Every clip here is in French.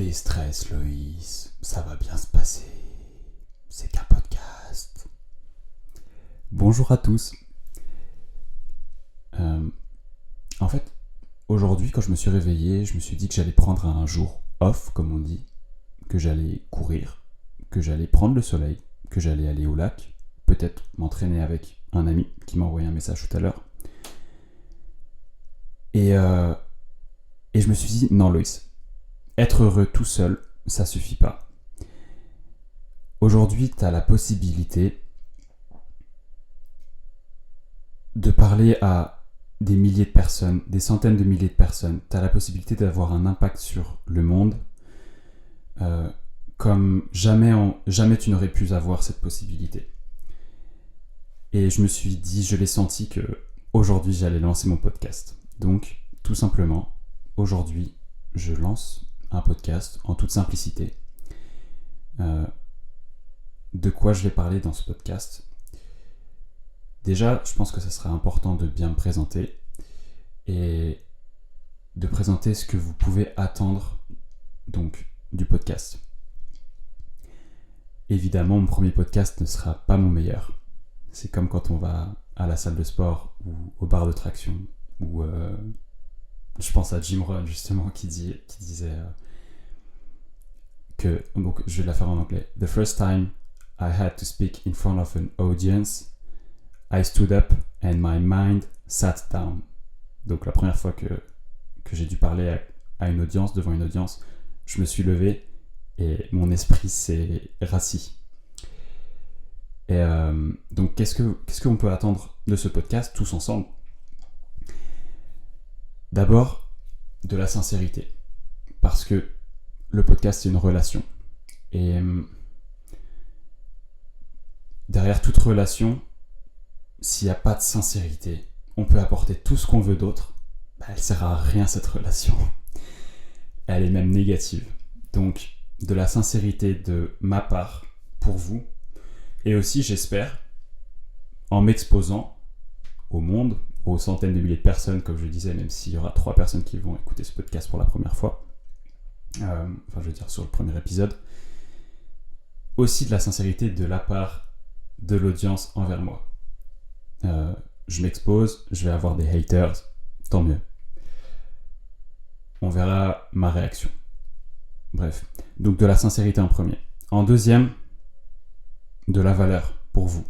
Déstresse, Loïs, ça va bien se passer. C'est qu'un podcast. Bonjour à tous. En fait, aujourd'hui, quand je me suis réveillé, je me suis dit que j'allais prendre un jour off, comme on dit, que j'allais courir, que j'allais prendre le soleil, que j'allais aller au lac, peut-être m'entraîner avec un ami qui m'a envoyé un message tout à l'heure. Et je me suis dit, non Loïs, être heureux tout seul, ça suffit pas. Aujourd'hui, tu as la possibilité de parler à des milliers de personnes, des centaines de milliers de personnes. Tu as la possibilité d'avoir un impact sur le monde comme jamais tu n'aurais pu avoir cette possibilité. Et je me suis dit, je l'ai senti que aujourd'hui j'allais lancer mon podcast. Donc, tout simplement, aujourd'hui, je lance un podcast en toute simplicité. De quoi je vais parler dans ce podcast ? Déjà, je pense que ce sera important de bien me présenter et de présenter ce que vous pouvez attendre donc du podcast. Évidemment, mon premier podcast ne sera pas mon meilleur. C'est comme quand on va à la salle de sport ou au bar de traction ou je pense à Jim Rohn justement qui disait que, donc je vais la faire en anglais. The first time I had to speak in front of an audience, I stood up and my mind sat down. Donc la première fois que j'ai dû parler à une audience, devant une audience, je me suis levé et mon esprit s'est rassis. Et donc qu'est-ce qu'on peut attendre de ce podcast tous ensemble ? D'abord, de la sincérité. Parce que le podcast, c'est une relation. Et derrière toute relation, s'il n'y a pas de sincérité, on peut apporter tout ce qu'on veut d'autre, elle ne sert à rien cette relation. Elle est même négative. Donc, de la sincérité de ma part pour vous, et aussi, j'espère, en m'exposant au monde, aux centaines de milliers de personnes, comme je le disais, même s'il y aura 3 personnes qui vont écouter ce podcast pour la première fois, je veux dire sur le premier épisode, aussi de la sincérité de la part de l'audience envers moi. Je m'expose, je vais avoir des haters, tant mieux. On verra ma réaction. Bref, donc de la sincérité en premier. En deuxième, de la valeur pour vous,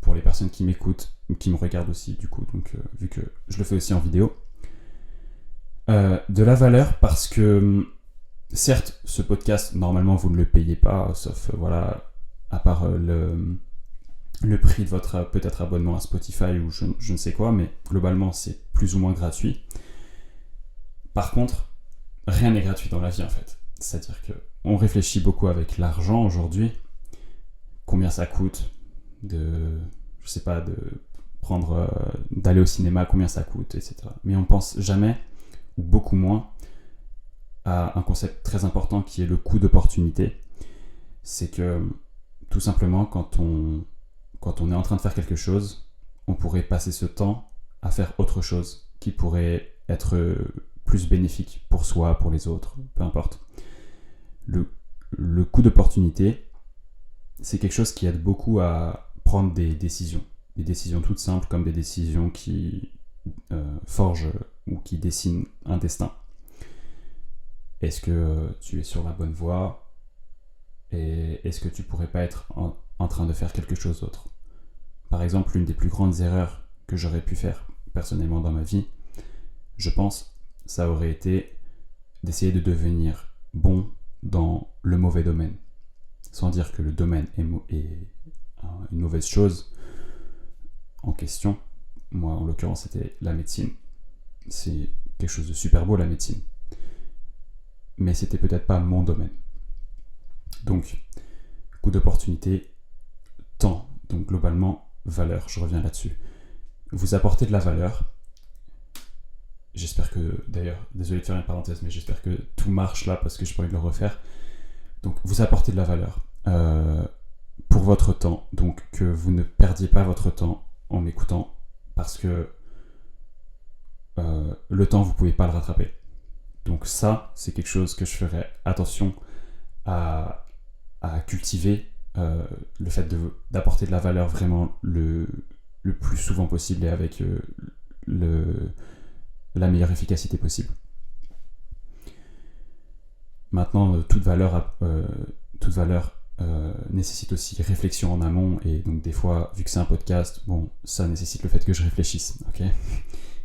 pour les personnes qui m'écoutent, ou qui me regardent aussi du coup, donc vu que je le fais aussi en vidéo. De la valeur parce que, certes, ce podcast, normalement vous ne le payez pas, sauf, à part le prix de votre peut-être abonnement à Spotify ou je ne sais quoi, mais globalement c'est plus ou moins gratuit. Par contre, rien n'est gratuit dans la vie en fait. C'est-à-dire qu'on réfléchit beaucoup avec l'argent aujourd'hui, combien ça coûte d'aller au cinéma, combien ça coûte, etc. Mais on pense jamais, ou beaucoup moins, à un concept très important qui est le coût d'opportunité. C'est que, tout simplement, quand on est en train de faire quelque chose, on pourrait passer ce temps à faire autre chose qui pourrait être plus bénéfique pour soi, pour les autres, peu importe. Le coût d'opportunité, c'est quelque chose qui aide beaucoup à prendre des décisions toutes simples, comme des décisions qui forgent ou qui dessinent un destin. Est-ce que tu es sur la bonne voie ? Et est-ce que tu pourrais pas être en train de faire quelque chose d'autre ? Par exemple, l'une des plus grandes erreurs que j'aurais pu faire personnellement dans ma vie, je pense, ça aurait été d'essayer de devenir bon dans le mauvais domaine. Sans dire que le domaine est une mauvaise chose en question. Moi, en l'occurrence, c'était la médecine. C'est quelque chose de super beau, la médecine. Mais c'était peut-être pas mon domaine. Donc, coût d'opportunité, temps. Donc, globalement, valeur. Je reviens là-dessus. Vous apportez de la valeur. J'espère que, d'ailleurs, désolé de faire une parenthèse, mais j'espère que tout marche là parce que je pourrais le refaire. Donc, vous apportez de la valeur pour votre temps. Donc, que vous ne perdiez pas votre temps en m'écoutant parce que le temps, vous ne pouvez pas le rattraper. Donc ça, c'est quelque chose que je ferai attention à cultiver, le fait d'apporter de la valeur vraiment le plus souvent possible et avec la meilleure efficacité possible. Maintenant, toute valeur nécessite aussi réflexion en amont, et donc des fois, vu que c'est un podcast, ça nécessite le fait que je réfléchisse, ok ?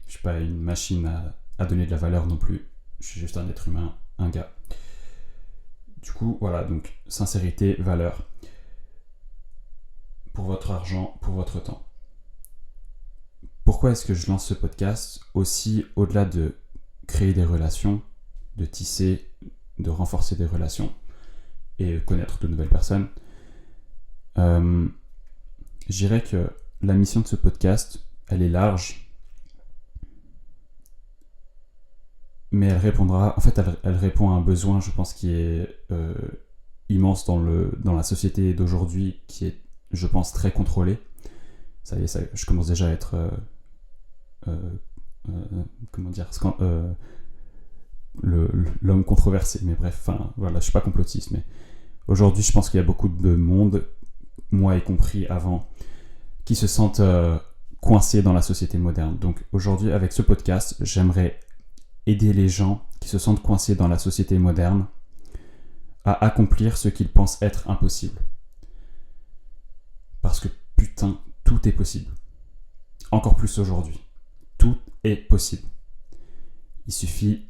Je suis pas une machine à donner de la valeur non plus, je suis juste un être humain, un gars. Du coup, voilà, donc sincérité, valeur, pour votre argent, pour votre temps. Pourquoi est-ce que je lance ce podcast ? Aussi, au-delà de créer des relations, de tisser, de renforcer des relations et connaître de nouvelles personnes, je dirais que la mission de ce podcast, elle est large, mais elle répond à un besoin, je pense, qui est immense dans la société d'aujourd'hui, qui est, je pense, très contrôlée. Ça y est, je commence déjà à être l'homme controversé, mais bref, voilà, je suis pas complotiste, mais aujourd'hui, je pense qu'il y a beaucoup de monde, moi y compris avant, qui se sentent coincés dans la société moderne. Donc aujourd'hui, avec ce podcast, j'aimerais aider les gens qui se sentent coincés dans la société moderne à accomplir ce qu'ils pensent être impossible. Parce que putain, tout est possible. Encore plus aujourd'hui. Tout est possible. Il suffit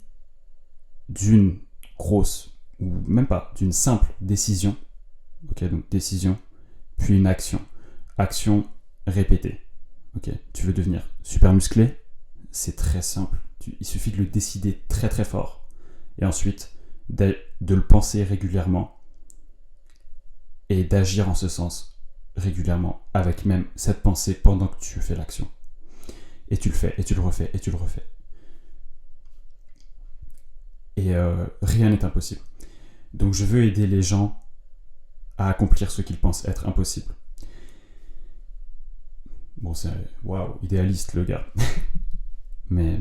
d'une grosse, ou même pas, d'une simple décision. Ok, donc décision, puis une action. Action répétée. Ok, tu veux devenir super musclé ? C'est très simple. Il suffit de le décider très très fort. Et ensuite, de le penser régulièrement. Et d'agir en ce sens régulièrement. Avec même cette pensée pendant que tu fais l'action. Et tu le fais, et tu le refais, et tu le refais. Et rien n'est impossible. Donc je veux aider les gens à accomplir ce qu'ils pensent être impossible. Bon, c'est waouh, idéaliste le gars. Mais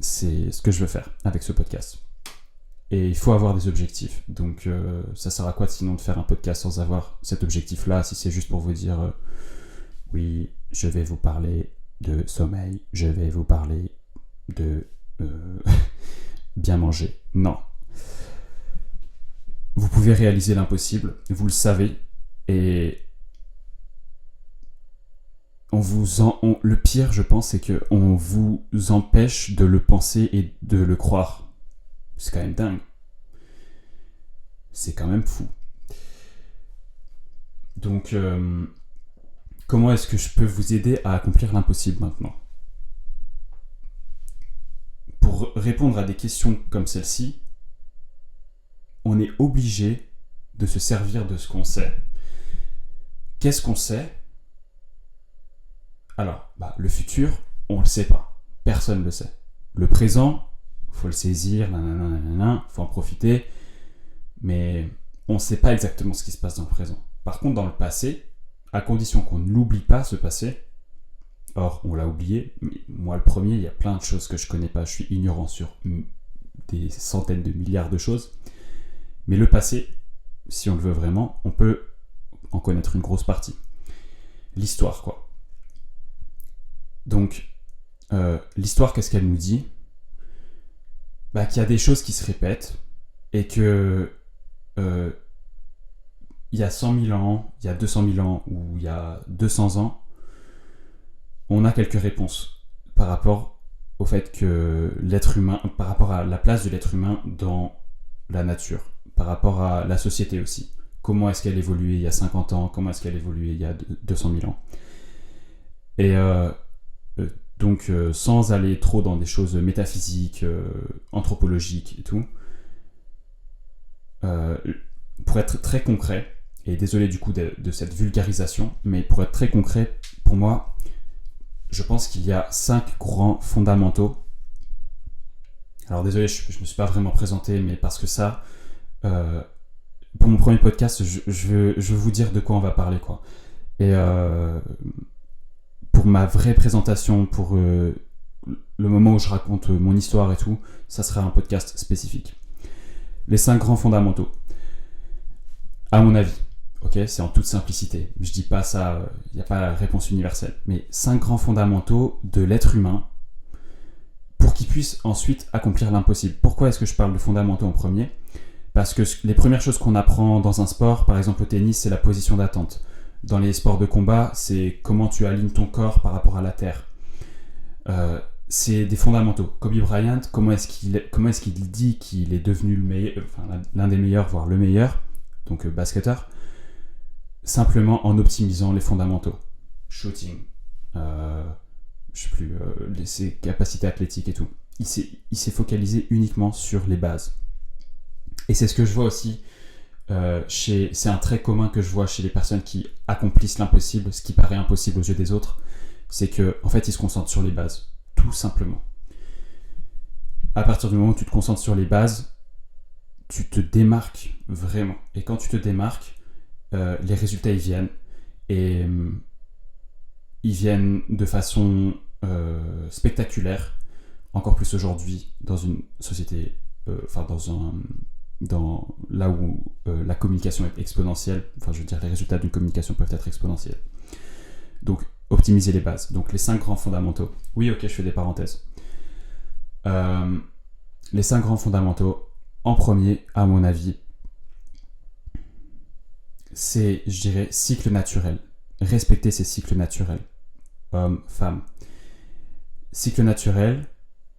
c'est ce que je veux faire avec ce podcast. Et il faut avoir des objectifs. Donc ça sert à quoi sinon de faire un podcast sans avoir cet objectif-là, si c'est juste pour vous dire oui, je vais vous parler de sommeil, je vais vous parler de bien manger. Non. Vous pouvez réaliser l'impossible, vous le savez, et le pire, je pense, c'est qu'on vous empêche de le penser et de le croire. C'est quand même dingue. C'est quand même fou. Donc, comment est-ce que je peux vous aider à accomplir l'impossible maintenant ? Pour répondre à des questions comme celle-ci, on est obligé de se servir de ce qu'on sait. Qu'est-ce qu'on sait ? Alors, le futur, on le sait pas. Personne le sait. Le présent, faut le saisir, faut en profiter, mais on sait pas exactement ce qui se passe dans le présent. Par contre, dans le passé, à condition qu'on n'oublie pas ce passé, or on l'a oublié, mais moi le premier, il y a plein de choses que je connais pas, je suis ignorant sur des centaines de milliards de choses, mais le passé, si on le veut vraiment, on peut en connaître une grosse partie. L'histoire, quoi. Donc, l'histoire, qu'est-ce qu'elle nous dit ? Qu'il y a des choses qui se répètent et que il y a 100 000 ans, il y a 200 000 ans ou il y a 200 ans, on a quelques réponses par rapport au fait que l'être humain, par rapport à la place de l'être humain dans la nature, par rapport à la société aussi. Comment est-ce qu'elle évoluait il y a 50 ans, comment est-ce qu'elle évoluait il y a 200 000 ans. Et donc, sans aller trop dans des choses métaphysiques, anthropologiques et tout, pour être très concret, et désolé du coup de cette vulgarisation, mais pour être très concret, pour moi, je pense qu'il y a 5 grands fondamentaux. Alors désolé, je ne me suis pas vraiment présenté, mais parce que ça, pour mon premier podcast, je veux vous dire de quoi on va parler, quoi. Et pour ma vraie présentation, pour le moment où je raconte mon histoire et tout, ça sera un podcast spécifique. Les 5 grands fondamentaux. À mon avis, ok, c'est en toute simplicité. Je dis pas ça, il n'y a pas la réponse universelle. Mais 5 grands fondamentaux de l'être humain pour qu'il puisse ensuite accomplir l'impossible. Pourquoi est-ce que je parle de fondamentaux en premier ? Parce que les premières choses qu'on apprend dans un sport, par exemple au tennis, c'est la position d'attente. Dans les sports de combat, c'est comment tu alignes ton corps par rapport à la terre. C'est des fondamentaux. Kobe Bryant, comment est-ce qu'il dit qu'il est devenu le meilleur, l'un des meilleurs, voire le meilleur, donc basketteur, simplement en optimisant les fondamentaux. Shooting, ses capacités athlétiques et tout. Il s'est focalisé uniquement sur les bases. Et c'est ce que je vois aussi, c'est un trait commun que je vois chez les personnes qui accomplissent l'impossible, ce qui paraît impossible aux yeux des autres, c'est qu'en fait, ils se concentrent sur les bases, tout simplement. À partir du moment où tu te concentres sur les bases, tu te démarques vraiment. Et quand tu te démarques, les résultats, ils viennent. Et ils viennent de façon spectaculaire, encore plus aujourd'hui, dans une société, là où la communication est exponentielle, les résultats d'une communication peuvent être exponentiels. Donc, optimiser les bases. Donc, les 5 grands fondamentaux. Oui, ok, je fais des parenthèses. Les 5 grands fondamentaux, en premier, à mon avis, c'est, je dirais, cycle naturel. Respecter ces cycles naturels. Homme, femme. Cycle naturel,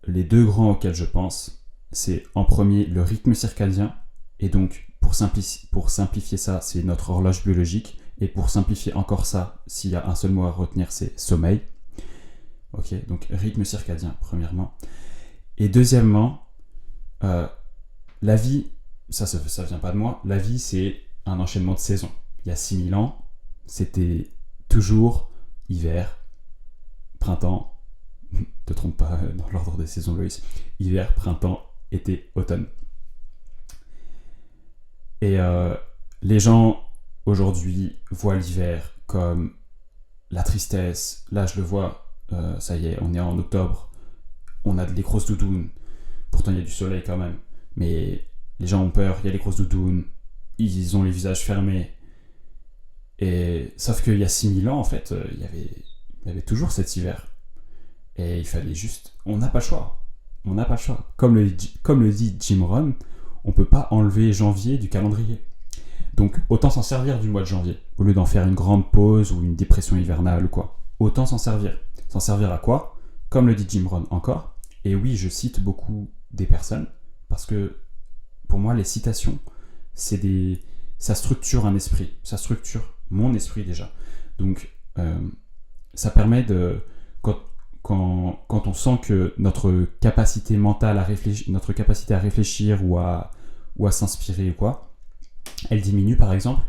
les 2 grands auxquels je pense, c'est en premier le rythme circadien, et donc pour simplifier ça, c'est notre horloge biologique, et pour simplifier encore ça, s'il y a un seul mot à retenir, c'est sommeil. Ok, donc rythme circadien, premièrement. Et deuxièmement, la vie, ça vient pas de moi, la vie c'est un enchaînement de saisons. Il y a 6000 ans, c'était toujours hiver, printemps, ne te trompe pas dans l'ordre des saisons, Loïs, hiver, printemps, été, automne. Et les gens aujourd'hui voient l'hiver comme la tristesse. Là, je le vois, ça y est, on est en octobre, on a des grosses doudounes, pourtant il y a du soleil quand même, mais les gens ont peur, il y a les grosses doudounes, ils ont les visages fermés. Et sauf qu'il y a 6000 ans, en fait, il y avait toujours cet hiver. Et il fallait juste... On n'a pas le choix. Comme le dit Jim Rohn, on ne peut pas enlever janvier du calendrier. Donc, autant s'en servir du mois de janvier, au lieu d'en faire une grande pause ou une dépression hivernale ou quoi. Autant s'en servir. S'en servir à quoi ? Comme le dit Jim Rohn encore. Et oui, je cite beaucoup des personnes, parce que pour moi, les citations, ça structure un esprit. Ça structure mon esprit déjà. Donc, ça permet de... Quand on sent que notre capacité mentale à réfléchir, notre capacité à réfléchir ou à s'inspirer ou quoi, elle diminue par exemple,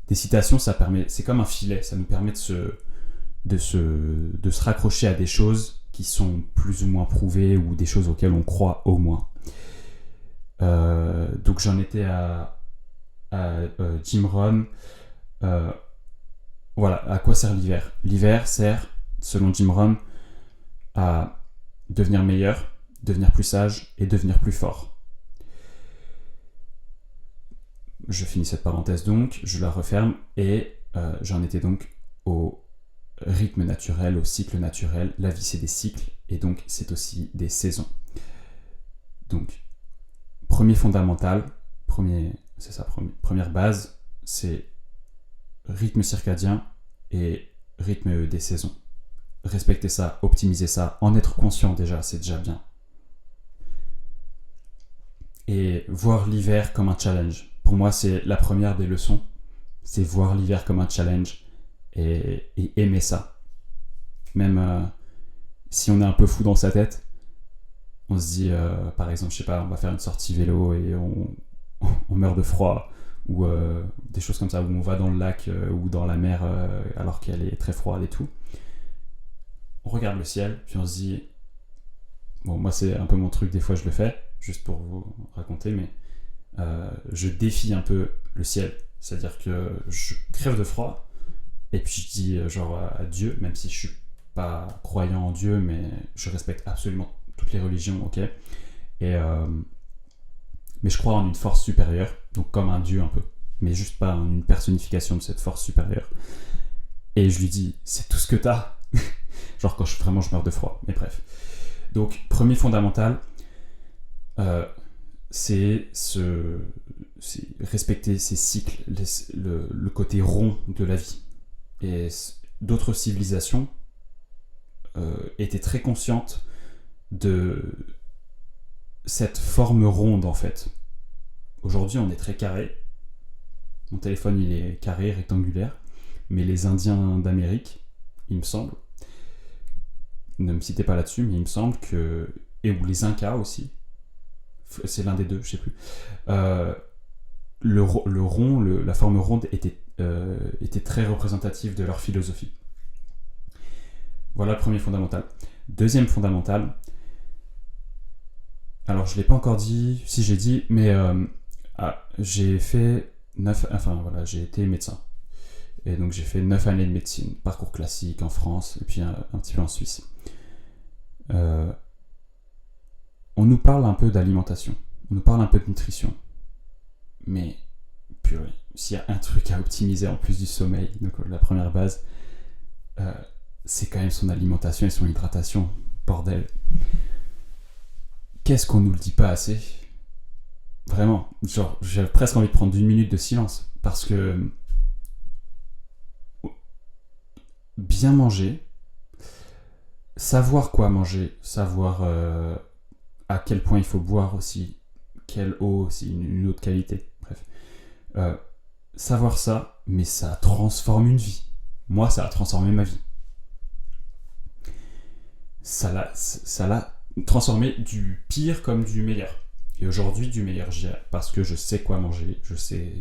des citations, c'est comme un filet, ça nous permet de se raccrocher à des choses qui sont plus ou moins prouvées ou des choses auxquelles on croit au moins. Donc j'en étais à Jim Rohn. Voilà, à quoi sert l'hiver ? L'hiver sert, selon Jim Rohn, à devenir meilleur, devenir plus sage et devenir plus fort. Je finis cette parenthèse donc, je la referme et j'en étais donc au rythme naturel, au cycle naturel. La vie c'est des cycles et donc c'est aussi des saisons. Donc, premier fondamental, première base, c'est rythme circadien et rythme des saisons. Respecter ça, optimiser ça, en être conscient déjà, c'est déjà bien. Et voir l'hiver comme un challenge. Pour moi, c'est la première des leçons. C'est voir l'hiver comme un challenge et aimer ça. Même si on est un peu fou dans sa tête, on se dit, par exemple, je sais pas, on va faire une sortie vélo et on meurt de froid. Ou des choses comme ça, où on va dans le lac ou dans la mer alors qu'elle est très froide et tout. On regarde le ciel, puis on se dit... Bon, moi c'est un peu mon truc, des fois je le fais, juste pour vous raconter, mais je défie un peu le ciel. C'est-à-dire que je crève de froid, et puis je dis genre à Dieu, même si je suis pas croyant en Dieu, mais je respecte absolument toutes les religions, ok. Mais je crois en une force supérieure, donc comme un Dieu un peu, mais juste pas en une personnification de cette force supérieure. Et je lui dis, c'est tout ce que t'as. Genre quand je meurs de froid, mais bref. Donc, premier fondamental, c'est respecter ces cycles, le côté rond de la vie. Et d'autres civilisations étaient très conscientes de cette forme ronde, en fait. Aujourd'hui, on est très carré. Mon téléphone, il est carré, rectangulaire. Mais les Indiens d'Amérique, il me semble, ne me citez pas là-dessus, mais il me semble que... ou les Incas aussi, c'est l'un des deux, je sais plus. La forme ronde était très représentative de leur philosophie. Voilà le premier fondamental. Deuxième fondamental, alors je l'ai pas encore dit, si j'ai dit, mais j'ai fait j'ai été médecin. Et donc j'ai fait 9 années de médecine, parcours classique en France, et puis un petit peu en Suisse. On nous parle un peu d'alimentation, on nous parle un peu de nutrition. Mais, purée, s'il y a un truc à optimiser en plus du sommeil, donc la première base, c'est quand même son alimentation et son hydratation. Bordel. Qu'est-ce qu'on nous le dit pas assez ? Vraiment, genre, j'ai presque envie de prendre une minute de silence, parce que bien manger, savoir quoi manger, savoir à quel point il faut boire aussi, quelle eau aussi, une eau de qualité, bref. Savoir ça, mais ça transforme une vie. Moi, ça a transformé ma vie. Ça l'a transformé du pire comme du meilleur. Et aujourd'hui, du meilleur, parce que je sais quoi manger, je sais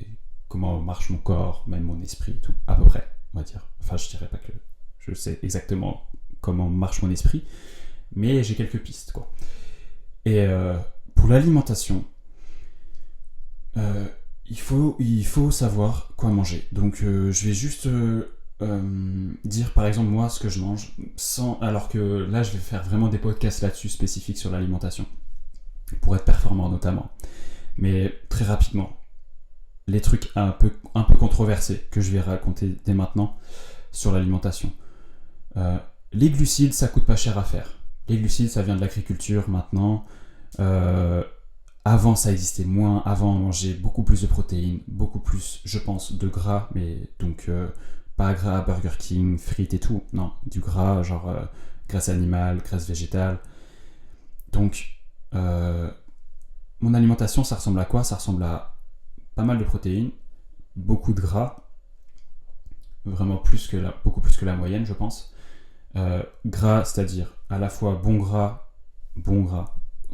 comment marche mon corps, même mon esprit et tout, à peu près, on va dire. Enfin, je dirais pas que je sais exactement comment marche mon esprit, mais j'ai quelques pistes, quoi. Et pour l'alimentation, il faut savoir quoi manger. Donc je vais juste dire par exemple moi ce que je mange, alors que là je vais faire vraiment des podcasts là-dessus spécifiques sur l'alimentation, pour être performant notamment. Mais très rapidement, les trucs un peu controversés que je vais raconter dès maintenant sur l'alimentation. Les glucides, ça coûte pas cher à faire. Les glucides, ça vient de l'agriculture maintenant. Avant, ça existait moins. Avant, on mangeait beaucoup plus de protéines, beaucoup plus, je pense, de gras, mais donc pas gras Burger King, frites et tout. Non, du gras, genre graisse animale, graisse végétale. Donc, mon alimentation, ça ressemble à quoi ? Ça ressemble à pas mal de protéines, beaucoup de gras, vraiment beaucoup plus que la moyenne, je pense. Gras, c'est-à-dire à la fois bon gras,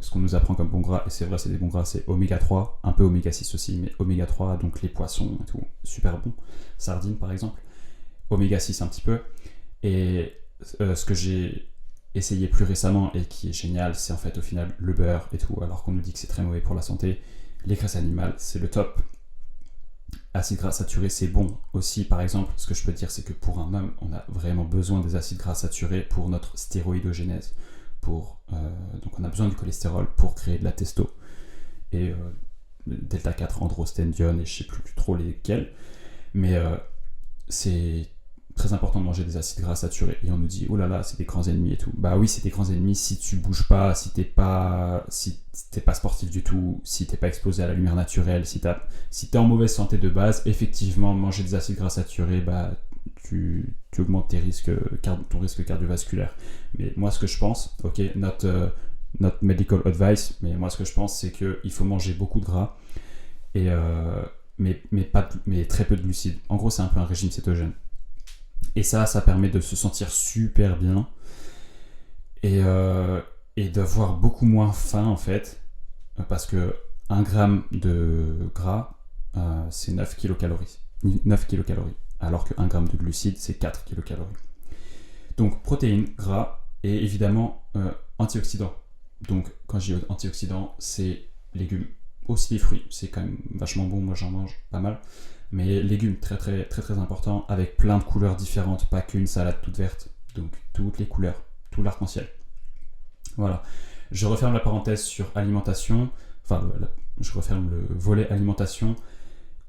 ce qu'on nous apprend comme bon gras, et c'est vrai, c'est des bons gras, c'est oméga 3, un peu oméga 6 aussi, mais oméga 3, donc les poissons et tout, super bon, sardines par exemple, oméga 6 un petit peu, et ce que j'ai essayé plus récemment et qui est génial, c'est en fait au final le beurre et tout, alors qu'on nous dit que c'est très mauvais pour la santé. Les graisses animales, c'est le top. Acides gras saturés, c'est bon aussi. Par exemple, ce que je peux dire, c'est que pour un homme, on a vraiment besoin des acides gras saturés pour notre stéroïdogénèse. Donc on a besoin du cholestérol pour créer de la testo. Et delta 4, androstendione, et je sais plus trop lesquels. Mais c'est très important de manger des acides gras saturés. Et on nous dit, oh là là, c'est des grands ennemis et tout. Bah oui, c'est des grands ennemis si tu bouges pas, si t'es pas sportif du tout, si t'es pas exposé à la lumière naturelle, si t'es en mauvaise santé de base. Effectivement, manger des acides gras saturés, bah tu augmentes ton risque cardiovasculaire. Mais moi, ce que je pense, ok, not medical advice, mais moi, ce que je pense, c'est qu'il faut manger beaucoup de gras, et mais très peu de glucides. En gros, c'est un peu un régime cétogène. Et ça permet de se sentir super bien et d'avoir beaucoup moins faim en fait, parce que 1 gramme de gras, c'est 9 kilocalories, alors que 1 gramme de glucides, c'est 4 kilocalories. Donc protéines, gras et évidemment antioxydants. Donc quand je dis antioxydants, c'est légumes, aussi les fruits, c'est quand même vachement bon, moi j'en mange pas mal. Mais légumes, très très très très important, avec plein de couleurs différentes, pas qu'une salade toute verte donc toutes les couleurs, tout l'arc-en-ciel. Voilà, je referme la parenthèse sur alimentation, je referme le volet alimentation,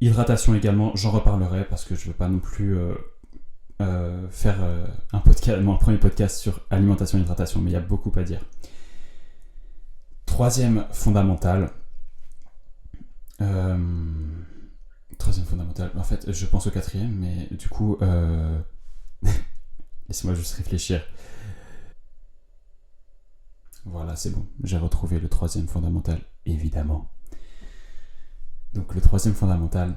hydratation également, j'en reparlerai parce que je ne veux pas non plus faire mon premier podcast sur alimentation et hydratation, mais il y a beaucoup à dire. Troisième fondamental, en fait je pense au quatrième, mais du coup laissez-moi juste réfléchir. Voilà, c'est bon, j'ai retrouvé le troisième fondamental, évidemment. Donc le troisième fondamental,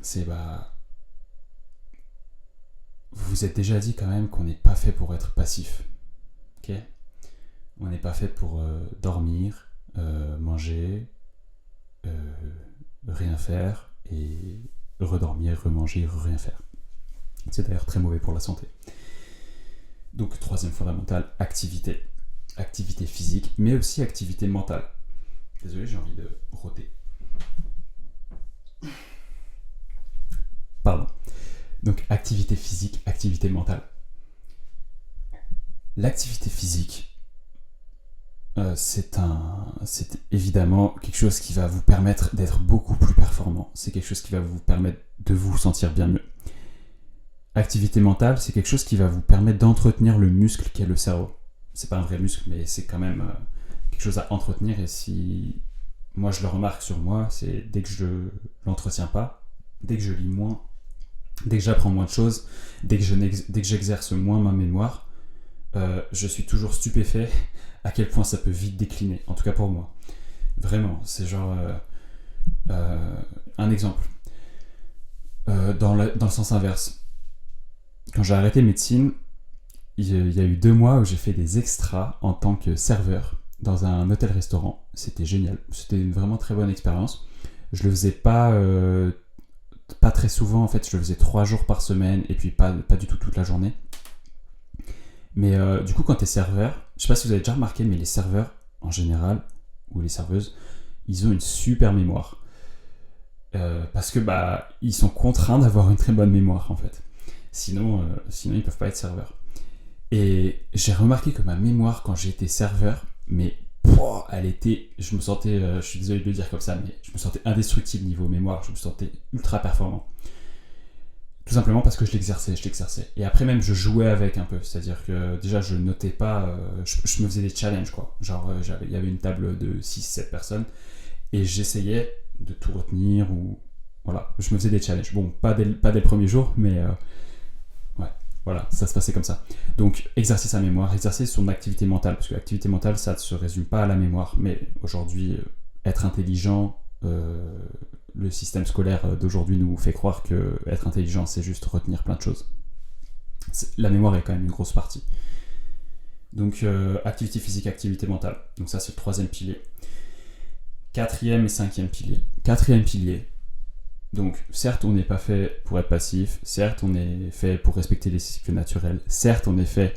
c'est vous vous êtes déjà dit quand même qu'on n'est pas fait pour être passif, ok ? On n'est pas fait pour dormir, manger, rien faire et redormir, remanger, rien faire. C'est d'ailleurs très mauvais pour la santé. Donc troisième fondamental, activité. Activité physique, mais aussi activité mentale. Désolé, j'ai envie de rôter. Pardon. Donc activité physique, activité mentale. L'activité physique, c'est évidemment quelque chose qui va vous permettre d'être beaucoup plus performant. C'est quelque chose qui va vous permettre de vous sentir bien mieux. Activité mentale, c'est quelque chose qui va vous permettre d'entretenir le muscle qu'est le cerveau. C'est pas un vrai muscle, mais c'est quand même quelque chose à entretenir. Et si moi je le remarque sur moi, c'est dès que je l'entretiens pas, dès que je lis moins, dès que j'apprends moins de choses, dès que j'exerce moins ma mémoire, je suis toujours stupéfait à quel point ça peut vite décliner, en tout cas pour moi. Vraiment, c'est genre un exemple. Dans le sens inverse. Quand j'ai arrêté médecine, il y a eu 2 mois où j'ai fait des extras en tant que serveur dans un hôtel-restaurant. C'était génial. C'était une vraiment très bonne expérience. Je le faisais pas très souvent, en fait. Je le faisais 3 jours par semaine et puis pas du tout toute la journée. Mais du coup, quand t'es serveur, je sais pas si vous avez déjà remarqué, mais les serveurs, en général, ou les serveuses, ils ont une super mémoire. Parce que ils sont contraints d'avoir une très bonne mémoire, en fait. Sinon ils peuvent pas être serveurs. Et j'ai remarqué que ma mémoire, quand j'étais serveur, mais elle était, je me sentais, je suis désolé de le dire comme ça, mais je me sentais indestructible niveau mémoire, je me sentais ultra performant. Tout simplement parce que je l'exerçais. Et après même, je jouais avec un peu, c'est-à-dire que déjà, je notais pas, je me faisais des challenges, quoi. Genre, il y avait une table de 6-7 personnes, et j'essayais de tout retenir, ou voilà, je me faisais des challenges. Bon, pas dès le premier jour, mais ouais. Voilà, ça se passait comme ça. Donc, exercer sa mémoire, exercer son activité mentale, parce que l'activité mentale, ça ne se résume pas à la mémoire, mais aujourd'hui, être intelligent, le système scolaire d'aujourd'hui nous fait croire que être intelligent, c'est juste retenir plein de choses. La mémoire est quand même une grosse partie. Donc, activité physique, activité mentale. Donc ça, c'est le 3e pilier. 4e et 5e pilier. 4e pilier. Donc, certes, on n'est pas fait pour être passif, certes, on est fait pour respecter les cycles naturels, certes, on est fait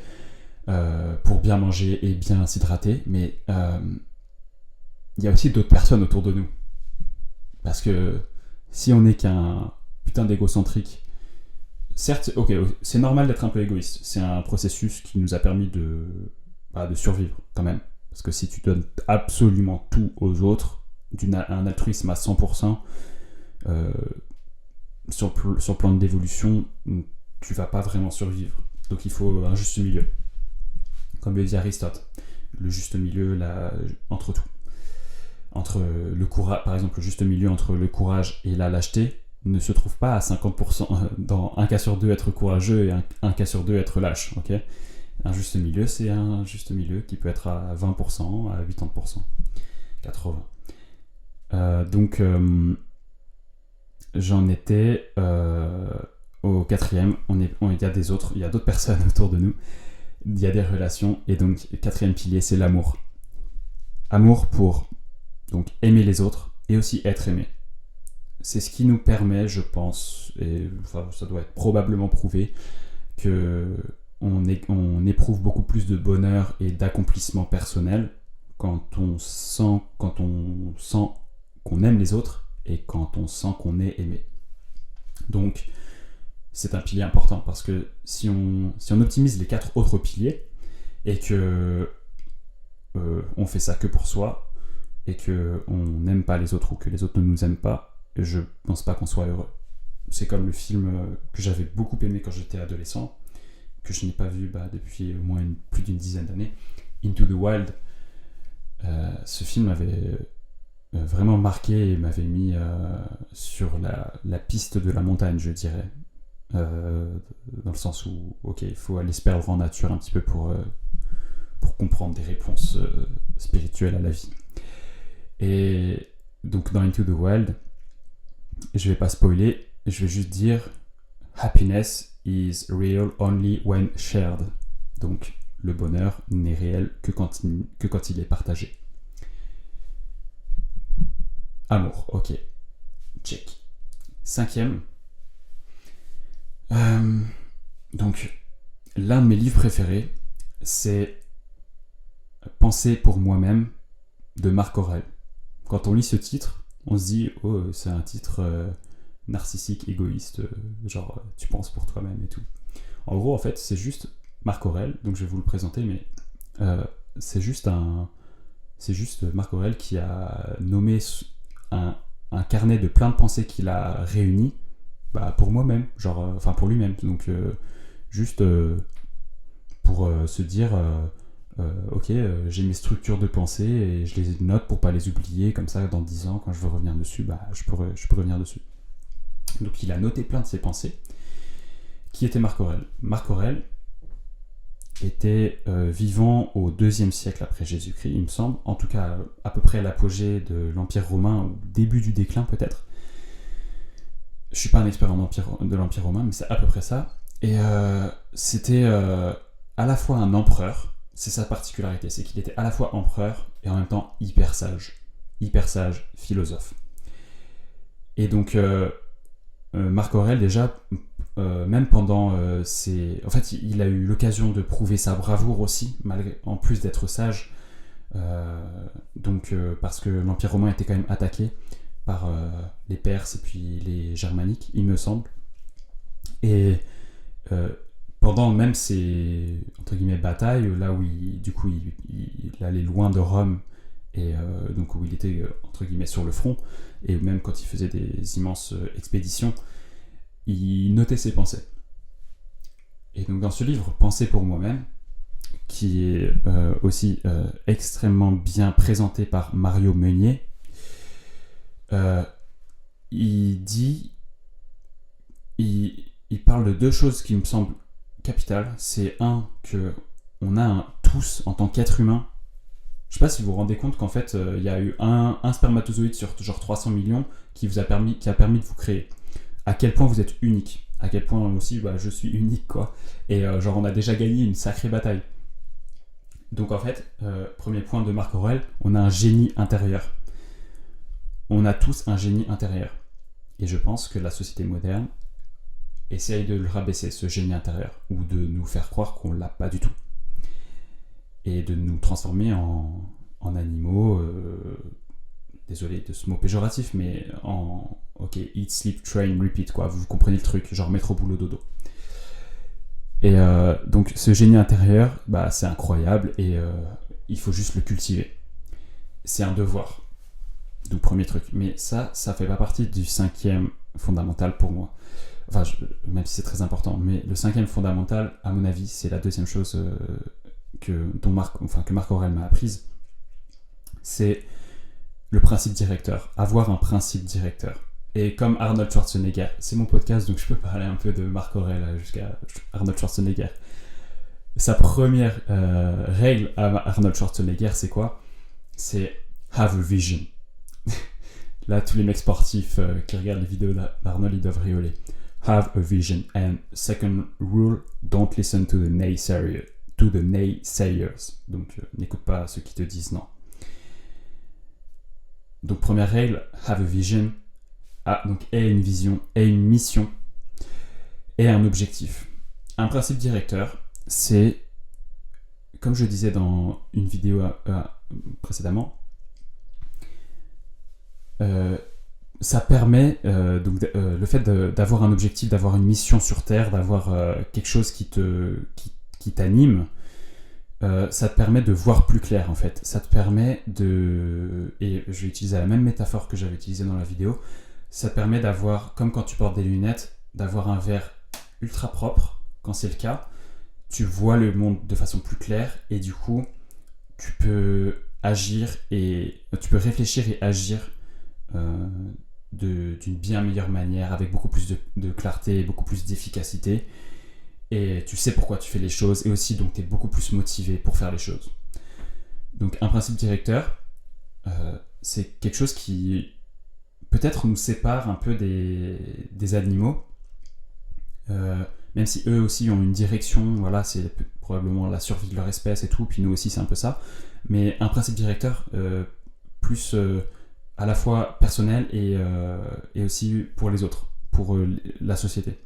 pour bien manger et bien s'hydrater, mais il y a aussi d'autres personnes autour de nous. Parce que si on n'est qu'un putain d'égocentrique, certes, ok, c'est normal d'être un peu égoïste, c'est un processus qui nous a permis de survivre quand même. Parce que si tu donnes absolument tout aux autres, un altruisme à 100%, sur le plan de l'évolution, tu vas pas vraiment survivre. Donc il faut un juste milieu. Comme le dit Aristote, le juste milieu entre tout. Entre le courage, par exemple, le juste milieu entre le courage et la lâcheté ne se trouve pas à 50%. Dans un cas sur deux, être courageux et un cas sur deux, être lâche. Okay, un juste milieu, c'est un juste milieu qui peut être à 20%, à 80%, 80%. Donc, j'en étais au 4e. Il y a d'autres personnes autour de nous. Il y a des relations. Et donc, le 4e pilier, c'est l'amour. Amour pour donc aimer les autres et aussi être aimé. C'est ce qui nous permet, je pense, et enfin, ça doit être probablement prouvé, que on éprouve beaucoup plus de bonheur et d'accomplissement personnel quand on sent qu'on aime les autres et quand on sent qu'on est aimé. Donc, c'est un pilier important parce que si on optimise les 4 autres piliers et que on fait ça que pour soi et que on n'aime pas les autres ou que les autres ne nous aiment pas, je pense pas qu'on soit heureux. C'est comme le film que j'avais beaucoup aimé quand j'étais adolescent, que je n'ai pas vu depuis au moins plus d'une dizaine d'années, Into the Wild. Ce film m'avait vraiment marqué et m'avait mis sur la piste de la montagne, je dirais. Dans le sens où, ok, il faut aller se perdre en nature un petit peu pour comprendre des réponses spirituelles à la vie. Et donc dans Into the Wild, je vais pas spoiler, je vais juste dire Happiness is real only when shared. Donc le bonheur n'est réel que quand il est partagé. Amour, ok. Check. 5e. Donc, l'un de mes livres préférés, c'est Penser pour moi-même de Marc Aurèle. Quand on lit ce titre, on se dit « Oh, c'est un titre narcissique, égoïste, genre tu penses pour toi-même et tout. » En gros, en fait, c'est juste Marc Aurèle, donc je vais vous le présenter, mais c'est juste Marc Aurèle qui a nommé un carnet de plein de pensées qu'il a réunies pour moi-même, enfin pour lui-même. Donc juste pour se dire ok, j'ai mes structures de pensée et je les note pour pas les oublier, comme ça dans 10 ans quand je veux revenir dessus, je peux revenir dessus. Donc il a noté plein de ses pensées. Qui était Marc Aurèle ? Marc Aurèle était vivant au 2e siècle après Jésus-Christ, il me semble, en tout cas à peu près à l'apogée de l'Empire romain, ou début du déclin peut-être. Je suis pas un expert de l'Empire romain, mais c'est à peu près ça. Et c'était à la fois un empereur, c'est sa particularité, c'est qu'il était à la fois empereur et en même temps hyper sage, philosophe. Et donc Marc Aurèle déjà, même pendant en fait, il a eu l'occasion de prouver sa bravoure aussi, en plus d'être sage, parce que l'Empire romain était quand même attaqué par les Perses et puis les Germaniques, il me semble. Et pendant même ces entre guillemets batailles, là où il allait loin de Rome et donc où il était entre guillemets sur le front, et même quand il faisait des immenses expéditions, il notait ses pensées. Et donc dans ce livre, Penser pour moi-même, qui est aussi extrêmement bien présenté par Mario Meunier, il parle de 2 choses qui me semblent capitales. C'est que on a tous, en tant qu'être humain, je sais pas si vous vous rendez compte qu'en fait il y a eu un spermatozoïde sur genre 300 millions qui a permis de vous créer. À quel point vous êtes unique, à quel point aussi je suis unique quoi. Et on a déjà gagné une sacrée bataille. Donc en fait, premier point de Marc Aurèle, on a un génie intérieur. On a tous un génie intérieur. Et je pense que la société moderne essaye de le rabaisser, ce génie intérieur, ou de nous faire croire qu'on l'a pas du tout. Et de nous transformer en animaux, désolé de ce mot péjoratif, mais ok, eat, sleep, train, repeat, quoi. Vous comprenez le truc, genre métro, boulot, dodo. Et donc ce génie intérieur, c'est incroyable et il faut juste le cultiver. C'est un devoir. Donc premier truc. Mais ça fait pas partie du 5e fondamental pour moi. Enfin, même si c'est très important. Mais le 5e fondamental, à mon avis, c'est la 2e chose que Marc Aurèle m'a apprise. C'est le principe directeur. Avoir un principe directeur. Et comme Arnold Schwarzenegger, c'est mon podcast, donc je peux parler un peu de Marc Aurèle jusqu'à Arnold Schwarzenegger. Sa première règle à Arnold Schwarzenegger, c'est quoi ? C'est have a vision. Là, tous les mecs sportifs qui regardent les vidéos d'Arnold, ils doivent rioler. Have a vision. And second rule, don't listen to the naysayers. Donc, n'écoute pas ceux qui te disent non. Donc, première règle, have a vision. Donc, aie une vision, aie une mission, aie un objectif. Un principe directeur, c'est, comme je disais dans une vidéo précédemment, ça permet, le fait d'avoir un objectif, d'avoir une mission sur Terre, d'avoir quelque chose qui t'anime, ça te permet de voir plus clair en fait. Ça te permet et je vais utiliser la même métaphore que j'avais utilisée dans la vidéo, ça te permet d'avoir, comme quand tu portes des lunettes, d'avoir un verre ultra propre, quand c'est le cas, tu vois le monde de façon plus claire et du coup, tu peux réfléchir et agir d'une bien meilleure manière, avec beaucoup plus de clarté, beaucoup plus d'efficacité. Et tu sais pourquoi tu fais les choses, et aussi donc tu es beaucoup plus motivé pour faire les choses. Donc un principe directeur, c'est quelque chose qui peut-être nous sépare un peu des animaux, même si eux aussi ont une direction, voilà, c'est probablement la survie de leur espèce et tout, puis nous aussi c'est un peu ça, mais un principe directeur plus à la fois personnel et aussi pour les autres, pour la société.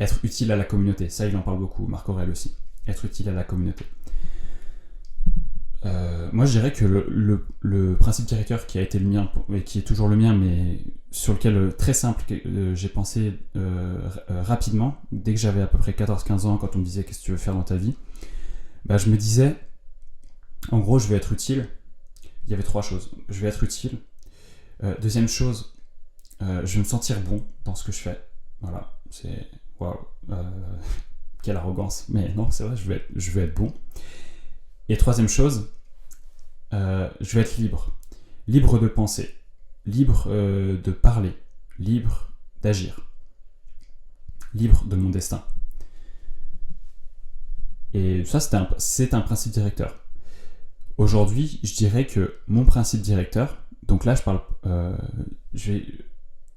Être utile à la communauté, ça il en parle beaucoup, Marc Aurèle aussi. Être utile à la communauté. Moi je dirais que le principe directeur qui a été le mien, et qui est toujours le mien, mais sur lequel, très simple, j'ai pensé rapidement, dès que j'avais à peu près 14-15 ans, quand on me disait qu'est-ce que tu veux faire dans ta vie, je me disais, en gros je vais être utile. Il y avait 3 choses. Je vais être utile. Deuxième chose, je vais me sentir bon dans ce que je fais. Voilà, c'est... Waouh, quelle arrogance. Mais non, c'est vrai, je vais être bon. Et troisième chose, je vais être libre. Libre de penser. Libre de parler. Libre d'agir. Libre de mon destin. Et ça, c'est un principe directeur. Aujourd'hui, je dirais que mon principe directeur, donc là, je parle...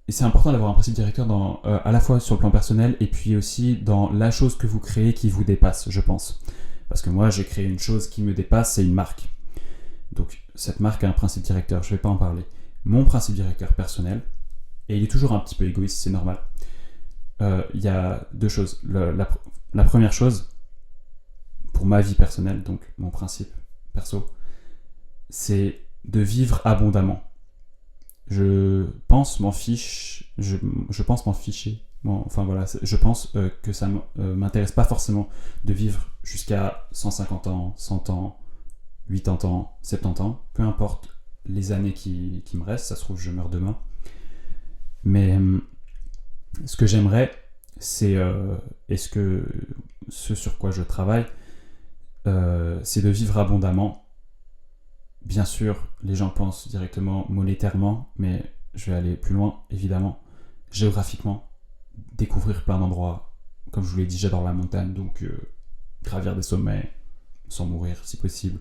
Et c'est important d'avoir un principe directeur à la fois sur le plan personnel et puis aussi dans la chose que vous créez qui vous dépasse, je pense. Parce que moi, j'ai créé une chose qui me dépasse, c'est une marque. Donc, cette marque a un principe directeur, je ne vais pas en parler. Mon principe directeur personnel, et il est toujours un petit peu égoïste, c'est normal. Il y a 2 choses. La première chose, pour ma vie personnelle, donc mon principe perso, c'est de vivre abondamment. Je pense m'en ficher. Enfin voilà, je pense que ça m'intéresse pas forcément de vivre jusqu'à 150 ans, 100 ans, 80 ans, 70 ans, peu importe les années qui me restent, ça se trouve je meurs demain. Mais ce que j'aimerais, c'est, ce sur quoi je travaille, c'est de vivre abondamment. Bien sûr, les gens pensent directement monétairement, mais je vais aller plus loin, évidemment. Géographiquement, découvrir plein d'endroits. Comme je vous l'ai dit, j'adore la montagne, donc gravir des sommets sans mourir si possible.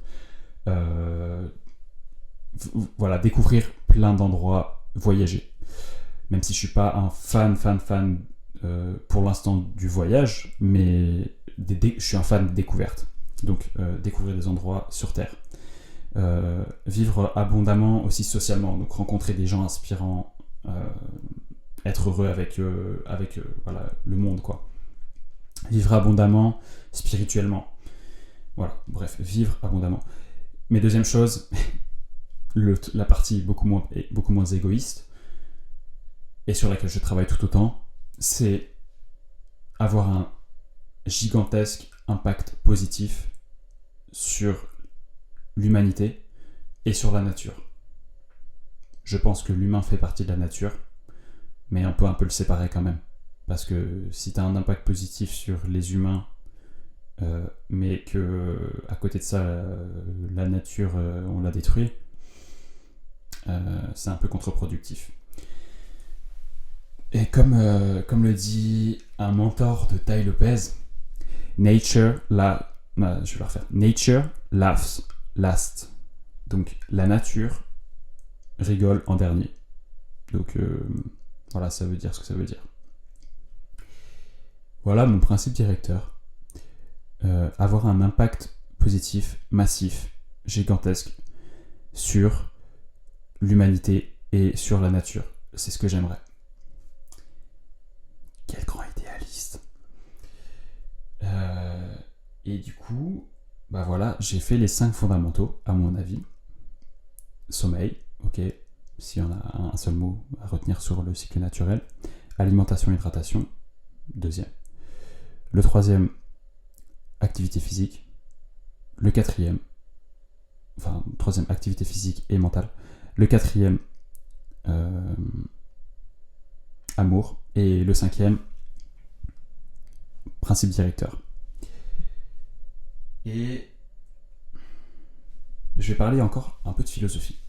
Voilà, découvrir plein d'endroits, voyager. Même si je suis pas un fan pour l'instant du voyage, mais je suis un fan de découverte. Donc découvrir des endroits sur Terre. Vivre abondamment aussi socialement, donc rencontrer des gens inspirants, être heureux avec voilà, le monde quoi. Vivre abondamment spirituellement, voilà, bref, vivre abondamment. Mais deuxième chose, la partie beaucoup moins égoïste et sur laquelle je travaille tout autant, c'est avoir un gigantesque impact positif sur l'humanité et sur la nature. Je pense que l'humain fait partie de la nature, mais on peut un peu le séparer quand même. Parce que si tu as un impact positif sur les humains, mais que à côté de ça, la nature, on la détruit, c'est un peu contre-productif. Et comme le dit un mentor de Tai Lopez, Nature laughs last. Donc la nature rigole en dernier. Donc voilà, ça veut dire ce que ça veut dire. Voilà mon principe directeur. Avoir un impact positif, massif, gigantesque sur l'humanité et sur la nature. C'est ce que j'aimerais. Quel grand idéaliste. Et du coup, voilà, j'ai fait les 5 fondamentaux, à mon avis. Sommeil, ok. s'il y en a un seul mot à retenir sur le cycle naturel. Alimentation, hydratation, deuxième. Le troisième, activité physique. Le quatrième, troisième, activité physique et mentale. Le quatrième, amour. Et le cinquième, principe directeur. Et je vais parler encore un peu de philosophie.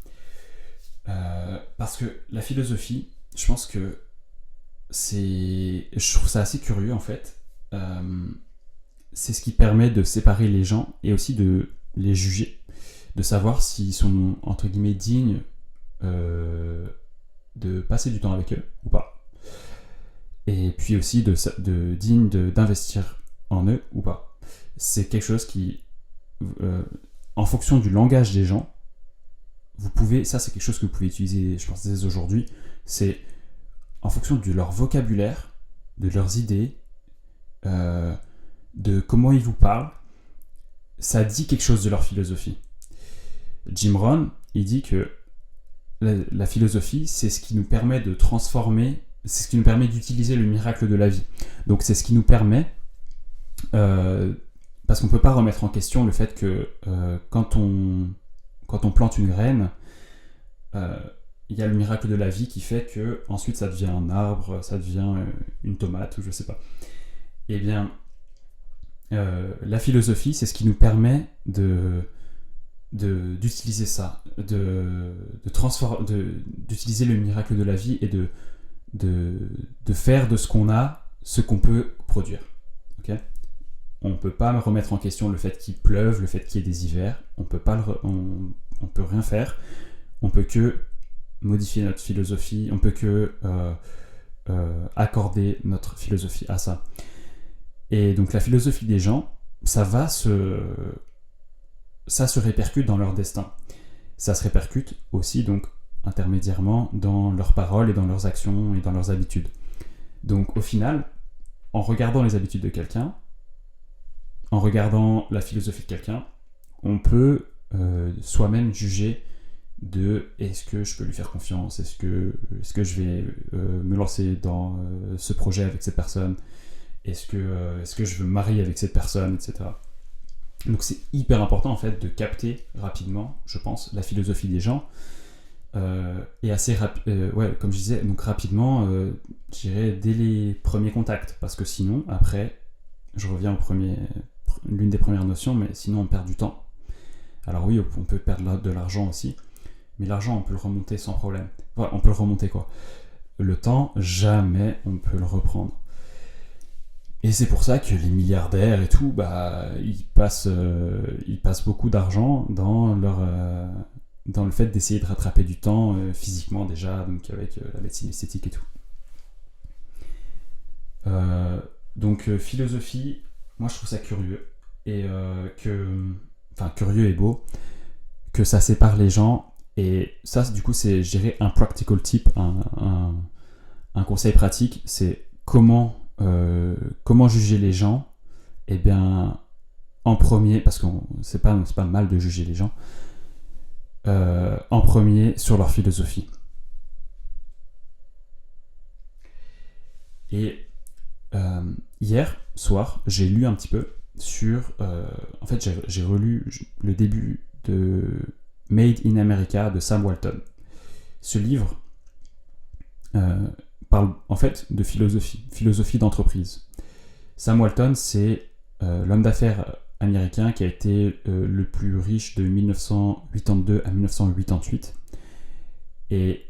Parce que la philosophie, je pense que je trouve ça assez curieux en fait. C'est ce qui permet de séparer les gens et aussi de les juger, de savoir s'ils sont entre guillemets dignes de passer du temps avec eux ou pas, et puis aussi dignes d'investir en eux ou pas. C'est quelque chose qui, en fonction du langage des gens, ça c'est quelque chose que vous pouvez utiliser, je pense, dès aujourd'hui. C'est en fonction de leur vocabulaire, de leurs idées, de comment ils vous parlent, ça dit quelque chose de leur philosophie. Jim Rohn, il dit que la philosophie, c'est ce qui nous permet de transformer, c'est ce qui nous permet d'utiliser le miracle de la vie. Donc c'est ce qui nous permet, parce qu'on ne peut pas remettre en question le fait que quand on plante une graine, il y a le miracle de la vie qui fait que ensuite ça devient un arbre, ça devient une tomate ou je sais pas. Eh bien, la philosophie, c'est ce qui nous permet d'utiliser ça, d'utiliser le miracle de la vie et de faire de ce qu'on a ce qu'on peut produire. Okay, on ne peut pas remettre en question le fait qu'il pleuve, le fait qu'il y ait des hivers. On peut rien faire. On peut que modifier notre philosophie. On peut que accorder notre philosophie à ça. Et donc la philosophie des gens, ça se répercute dans leur destin. Ça se répercute aussi donc intermédiairement dans leurs paroles et dans leurs actions et dans leurs habitudes. Donc au final, en regardant les habitudes de quelqu'un, en regardant la philosophie de quelqu'un, on peut soi-même juger de est-ce que je peux lui faire confiance, est-ce que je vais me lancer dans ce projet avec cette personne, est-ce que je veux me marier avec cette personne, etc. Donc c'est hyper important en fait de capter rapidement, je pense, la philosophie des gens, et assez comme je disais, donc rapidement, je dirais dès les premiers contacts, parce que sinon après, je reviens l'une des premières notions, mais sinon on perd du temps. Alors oui, on peut perdre de l'argent aussi, mais l'argent on peut le remonter sans problème. Ouais, on peut le remonter quoi. Le temps, jamais on peut le reprendre. Et c'est pour ça que les milliardaires et tout, ils passent beaucoup d'argent dans le fait d'essayer de rattraper du temps physiquement déjà, donc avec la médecine esthétique et tout. Donc philosophie, moi je trouve ça curieux, et curieux et beau, que ça sépare les gens, et ça du coup c'est, je dirais, un practical tip, un conseil pratique, c'est comment juger les gens. Eh bien, en premier, parce que c'est pas mal de juger les gens, en premier sur leur philosophie. Et hier soir, j'ai lu un petit peu sur... en fait, j'ai relu le début de Made in America de Sam Walton. Ce livre parle en fait de philosophie d'entreprise. Sam Walton, c'est l'homme d'affaires américain qui a été le plus riche de 1982 à 1988. Et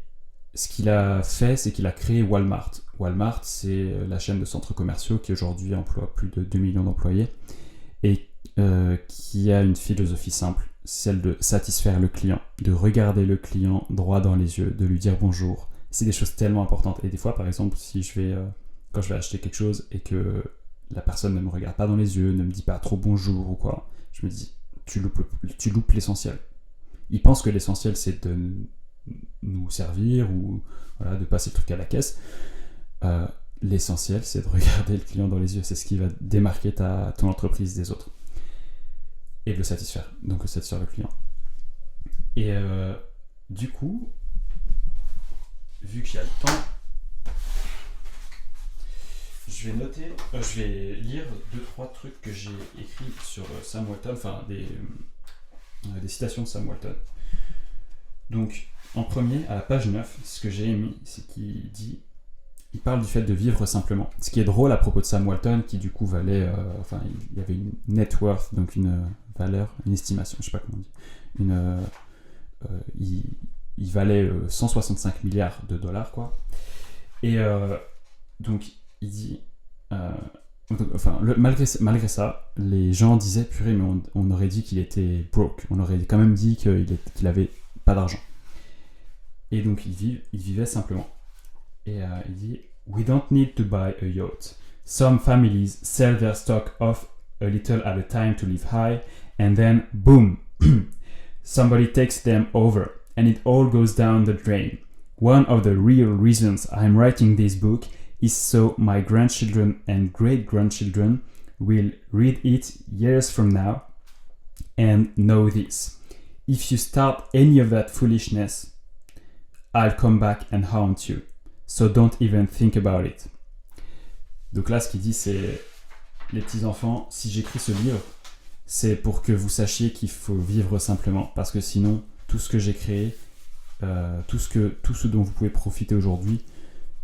ce qu'il a fait, c'est qu'il a créé Walmart. Walmart, c'est la chaîne de centres commerciaux qui aujourd'hui emploie plus de 2 millions d'employés et qui a une philosophie simple, celle de satisfaire le client, de regarder le client droit dans les yeux, de lui dire bonjour. C'est des choses tellement importantes. Et des fois, par exemple, quand je vais acheter quelque chose et que la personne ne me regarde pas dans les yeux, ne me dit pas trop bonjour ou quoi, je me dis, tu loupes l'essentiel. Ils pensent que l'essentiel, c'est de nous servir ou voilà, de passer le truc à la caisse. L'essentiel, c'est de regarder le client dans les yeux. C'est ce qui va démarquer ton entreprise des autres. Et de le satisfaire. Donc, satisfaire le client. Et du coup, vu qu'il y a le temps, je vais lire 2-3 trucs que j'ai écrits sur Sam Walton, enfin des citations de Sam Walton. Donc, en premier, à la page 9, ce que j'ai aimé, c'est qu'il dit, il parle du fait de vivre simplement. Ce qui est drôle à propos de Sam Walton, qui du coup valait, il y avait une net worth, donc une valeur, une estimation, je sais pas comment on dit, il valait 165 milliards de dollars, quoi. Et donc, il dit, malgré ça, les gens disaient, purée, mais on aurait dit qu'il était broke, on aurait quand même dit qu'il avait pas d'argent. Et donc, il vivait simplement. Et il dit, we don't need to buy a yacht. Some families sell their stock off a little at a time to live high, and then, boom, somebody takes them over, and it all goes down the drain. One of the real reasons I'm writing this book is so my grandchildren and great-grandchildren will read it years from now and know this. If you start any of that foolishness, I'll come back and haunt you. So don't even think about it. Donc là, ce qu'il dit, c'est les petits-enfants, si j'écris ce livre, c'est pour que vous sachiez qu'il faut vivre simplement. Parce que sinon, tout ce que j'ai créé, tout ce dont vous pouvez profiter aujourd'hui,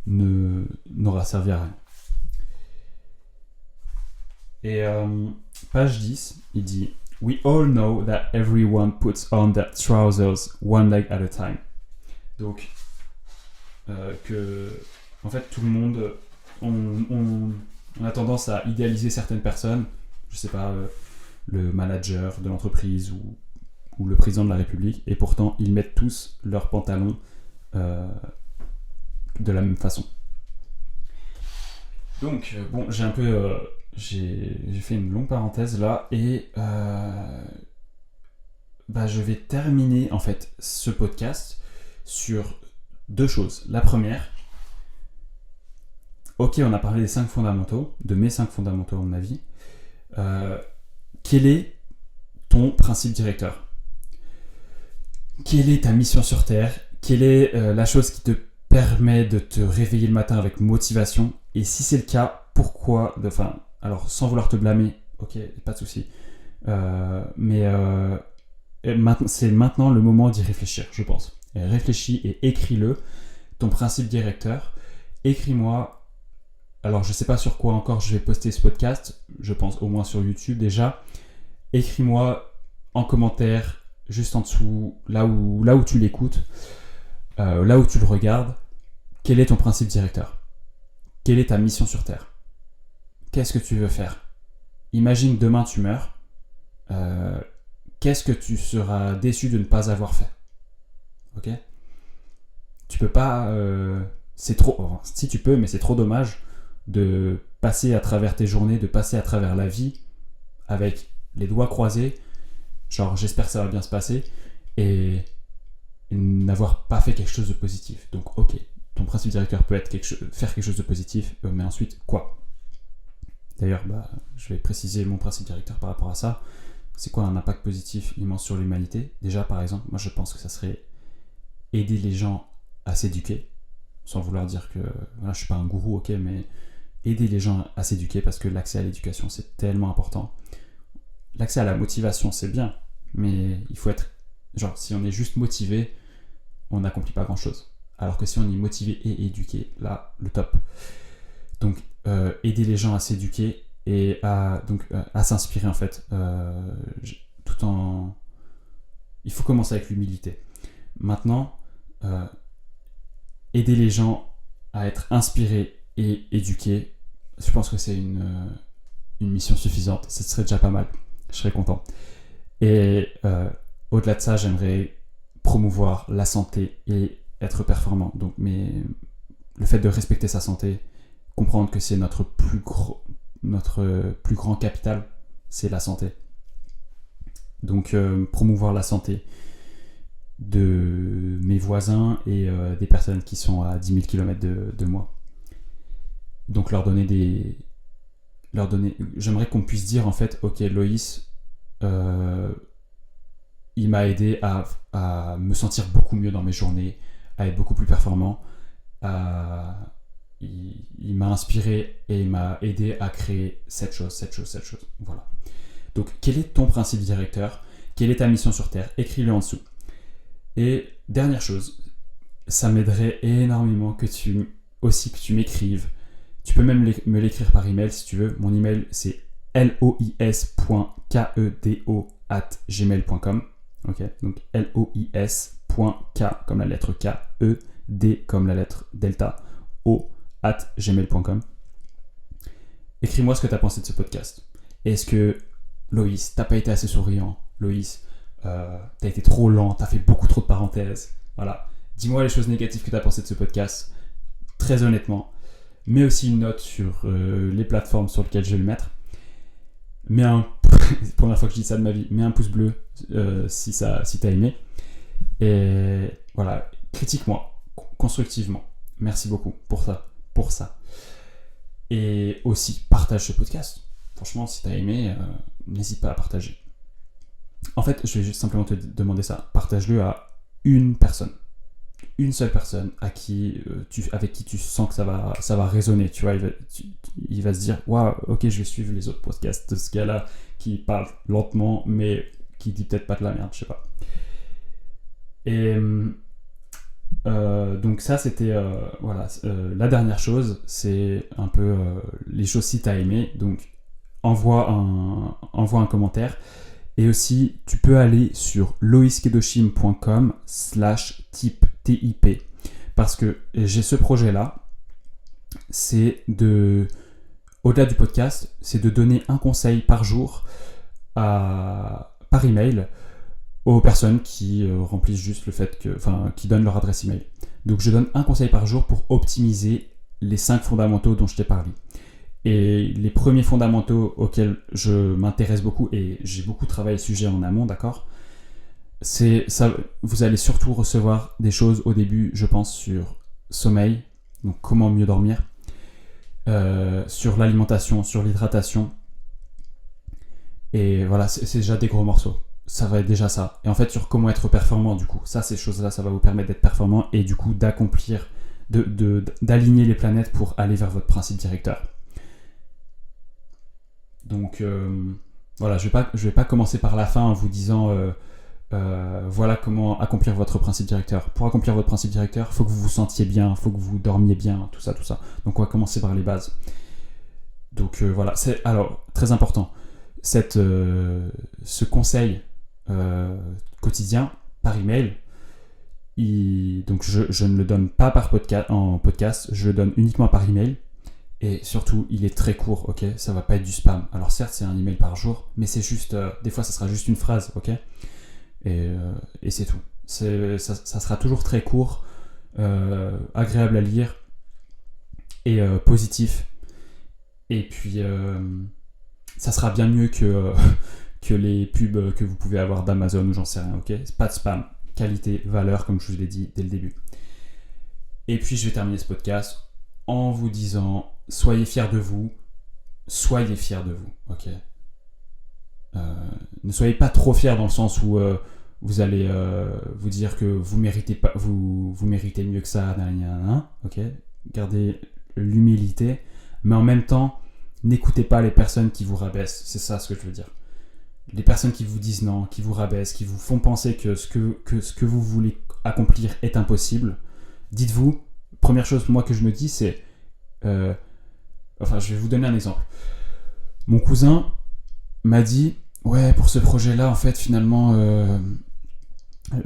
n'aura servi à rien. Et page 10, il dit « We all know that everyone puts on their trousers one leg at a time. » Donc, en fait, tout le monde, on a tendance à idéaliser certaines personnes, je sais pas, le manager de l'entreprise ou le président de la République, et pourtant, ils mettent tous leurs pantalons de la même façon. Donc, bon, j'ai fait une longue parenthèse là, et je vais terminer, en fait, ce podcast sur 2 choses. La première, ok, on a parlé des 5 fondamentaux, de mes 5 fondamentaux à mon avis. Quel est ton principe directeur ? Quelle est ta mission sur Terre ? Quelle est la chose qui te permet de te réveiller le matin avec motivation ? Et si c'est le cas, pourquoi ? Alors, sans vouloir te blâmer, ok, pas de souci. C'est maintenant le moment d'y réfléchir, je pense. Et réfléchis et écris-le, ton principe directeur. Écris-moi, alors je sais pas sur quoi encore je vais poster ce podcast, je pense au moins sur YouTube déjà. Écris-moi en commentaire, juste en dessous, là où tu l'écoutes, là où tu le regardes, quel est ton principe directeur ? Quelle est ta mission sur Terre ? Qu'est-ce que tu veux faire ? Imagine demain tu meurs, qu'est-ce que tu seras déçu de ne pas avoir fait ? Ok ? Tu peux pas, c'est trop, si tu peux, mais c'est trop dommage de passer à travers tes journées, de passer à travers la vie avec les doigts croisés, genre j'espère que ça va bien se passer, et n'avoir pas fait quelque chose de positif. Donc ok, ton principe directeur peut être faire quelque chose de positif, mais ensuite quoi ? D'ailleurs, je vais préciser mon principe directeur par rapport à ça. C'est quoi un impact positif immense sur l'humanité ? Déjà, par exemple, moi je pense que ça serait aider les gens à s'éduquer, sans vouloir dire que je suis pas un gourou, ok, mais aider les gens à s'éduquer, parce que l'accès à l'éducation c'est tellement important. L'accès à la motivation c'est bien, mais il faut être, si on est juste motivé, on n'accomplit pas grand chose. Alors que si on est motivé et éduqué, là, le top. Donc aider les gens à s'éduquer et à s'inspirer en fait, il faut commencer avec l'humilité. Maintenant, aider les gens à être inspirés et éduqués, je pense que c'est une mission suffisante. Ce serait déjà pas mal. Je serais content. Et au-delà de ça, j'aimerais promouvoir la santé et être performant. Donc, le fait de respecter sa santé, comprendre que c'est notre plus grand capital, c'est la santé. Donc, promouvoir la santé de mes voisins et des personnes qui sont à 10 000 km de moi. Donc j'aimerais qu'on puisse dire en fait, ok, Loïs, il m'a aidé à me sentir beaucoup mieux dans mes journées, à être beaucoup plus performant, il m'a inspiré et il m'a aidé à créer cette chose. Voilà. Donc, quel est ton principe directeur? Quelle est ta mission sur Terre? Écris-le en dessous. Et dernière chose, ça m'aiderait énormément que tu m'écrives. Tu peux même me l'écrire par email si tu veux. Mon email, c'est lois.kedo@gmail.com. Ok, donc lois.k comme la lettre K, D comme la lettre delta, @gmail.com. Écris-moi ce que tu as pensé de ce podcast. Est-ce que, Loïs, t'as pas été assez souriant? Loïs, t'as été trop lent, t'as fait beaucoup trop de parenthèses. Voilà. Dis-moi les choses négatives que t'as pensé de ce podcast, très honnêtement. Mets aussi une note sur les plateformes sur lesquelles je vais le mettre. C'est la première fois que je dis ça de ma vie. Mets un pouce bleu si t'as aimé. Et voilà, critique-moi constructivement. Merci beaucoup pour ça. Et aussi, partage ce podcast. Franchement, si t'as aimé, n'hésite pas à partager. En fait, je vais juste simplement te demander ça. Partage-le à une seule personne avec qui tu sens que ça va résonner. Tu vois, il va se dire, waouh, ok, je vais suivre les autres podcasts de ce gars-là qui parle lentement, mais qui dit peut-être pas de la merde, je sais pas. Et donc ça, c'était la dernière chose, c'est un peu les choses si t'as aimé. Donc envoie un commentaire. Et aussi, tu peux aller sur loiskedoshim.com/tip parce que j'ai ce projet-là, au-delà du podcast, c'est de donner un conseil par jour par email aux personnes qui remplissent juste qui donnent leur adresse email. Donc je donne un conseil par jour pour optimiser les 5 fondamentaux dont je t'ai parlé. Et les premiers fondamentaux auxquels je m'intéresse beaucoup, et j'ai beaucoup travaillé le sujet en amont, d'accord, c'est ça. Vous allez surtout recevoir des choses au début, je pense, sur sommeil, donc comment mieux dormir, sur l'alimentation, sur l'hydratation. Et voilà, c'est déjà des gros morceaux. Ça va être déjà ça. Et en fait, sur comment être performant, du coup, ces choses-là, ça va vous permettre d'être performant et du coup d'accomplir, d'aligner les planètes pour aller vers votre principe directeur. Donc voilà, je vais pas commencer par la fin en vous disant voilà comment accomplir votre principe directeur. Pour accomplir votre principe directeur, il faut que vous vous sentiez bien, il faut que vous dormiez bien, tout ça. Donc on va commencer par les bases. Donc voilà, alors très important, ce conseil quotidien par email, donc je ne le donne pas en podcast, je le donne uniquement par email. Et surtout, il est très court, ok? Ça va pas être du spam. Alors certes, c'est un email par jour, mais c'est juste, des fois, ça sera juste une phrase, ok? Et c'est tout. Ça sera toujours très court, agréable à lire et positif. Et puis, ça sera bien mieux que les pubs que vous pouvez avoir d'Amazon ou j'en sais rien, ok? C'est pas de spam. Qualité, valeur, comme je vous l'ai dit dès le début. Et puis, je vais terminer ce podcast en vous disant, soyez fiers de vous, ok? Ne soyez pas trop fiers dans le sens où vous allez vous dire que vous méritez pas, vous méritez mieux que ça, ok? Gardez l'humilité, mais en même temps, n'écoutez pas les personnes qui vous rabaissent, c'est ça ce que je veux dire. Les personnes qui vous disent non, qui vous rabaissent, qui vous font penser que ce que vous voulez accomplir est impossible, dites-vous, première chose moi que je me dis, c'est je vais vous donner un exemple. Mon cousin m'a dit, ouais, pour ce projet-là, en fait, finalement,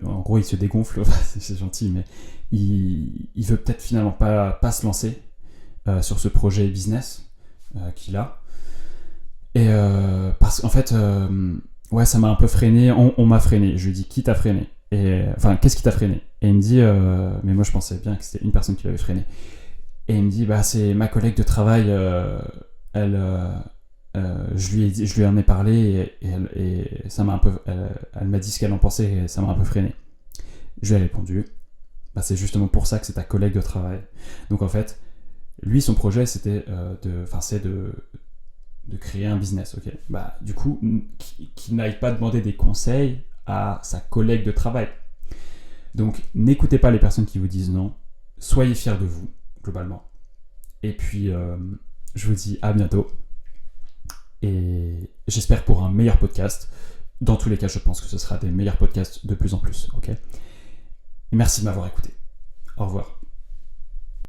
en gros, il se dégonfle, c'est gentil, mais il veut peut-être finalement pas se lancer sur ce projet business qu'il a. Et parce qu'en fait, ouais, ça m'a un peu freiné, on m'a freiné. Je lui dis, qui t'a freiné? Qu'est-ce qui t'a freiné? Et il me dit, mais moi je pensais bien que c'était une personne qui l'avait freiné. Et il me dit, c'est ma collègue de travail, je lui en ai parlé et ça m'a un peu, elle m'a dit ce qu'elle en pensait et ça m'a un peu freiné. Je lui ai répondu, c'est justement pour ça que c'est ta collègue de travail. Donc en fait, lui son projet c'était de créer un business, ok. Du coup, qu'il n'aille pas demander des conseils à sa collègue de travail. Donc n'écoutez pas les personnes qui vous disent non. soyez fiers de vous, globalement. Et puis, je vous dis à bientôt. Et j'espère pour un meilleur podcast. Dans tous les cas, je pense que ce sera des meilleurs podcasts de plus en plus. Ok ? Et merci de m'avoir écouté. Au revoir.